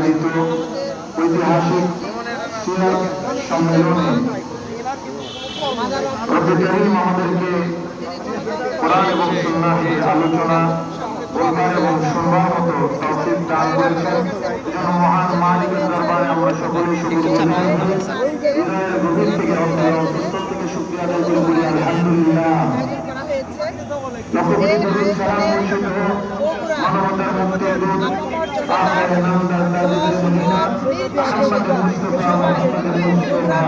আয়োজিত ঐতিহাসিক সিরাত সম্মেলনে রব্বুল কারীম আমাদেরকে কোরআন এবং সুন্নাহের আলোচনা বলবার এবং শুনবার মতো তৌফিক দান করেছেন। এজন্য মহান মালিকের দরবারে আমরা সকলেই শুকরিয়া গভীর থেকে অন্তর থেকে শুকরিয়া আদায় করে বলি আলহামদুলিল্লাহ। লক্ষ্যপতি দরুদ সালাম বর্ষিত মানবতার মুক্তির দূত আখির নামদার তাজুল মদিনা মুহাম্মদুর মুস্তাফা মুহাম্মদুর মুস্তাফা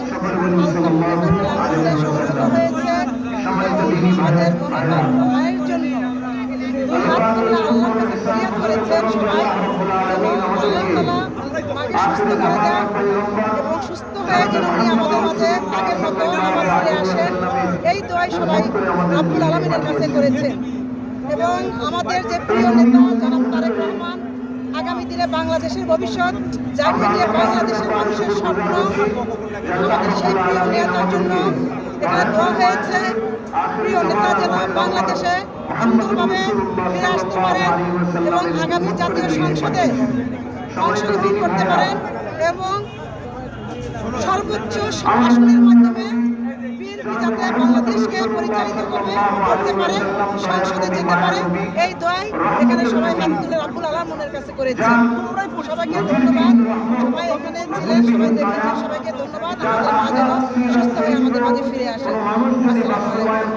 সকল বলি সাল্লাল্লাহু আলাইহি ওয়াসাল্লাম। সম্মানিত দিনী ভাইরা সুস্থ হয়ে যেন উনি আমাদের মাঝে আগের মতো আবার ফিরে আসেন, এই দোয়াই সবাই রব্বুল আলামিনের কাছে করেছেন। এবং আমাদের যে প্রিয় নেতা জনাব তারেক রহমান, আগামী দিনে বাংলাদেশের ভবিষ্যৎ, যাকে নিয়ে বাংলাদেশের মানুষের স্বপ্ন, আমাদের সেই প্রিয় নেতার জন্য এখানে দোয়া হয়েছে। প্রিয় নেতা যেন বাংলাদেশে সুন্দরভাবে ফিরে আসতে পারেন এবং আগামী জাতীয় সংসদে অংশগ্রহণ করতে পারেন এবং সর্বোচ্চ আসনের মাধ্যমে বিএনপি যাতে বাংলাদেশকে পরিচালিত করতে পারে, সংসদে যেতে পারে, এই দোয়াই এখানে সবাই হাত তুলে রব্বুল আলামিনের কাছে করেছে। সবাইকে ধন্যবাদ, সবাই এখানে ছিলেন, সবাই দেখেছেন, সবাইকে ধন্যবাদ। আমাদের মাঝে সুস্থ হয়ে আমাদের মাঝে ফিরে আসেন। আসসালামু আলাইকুম।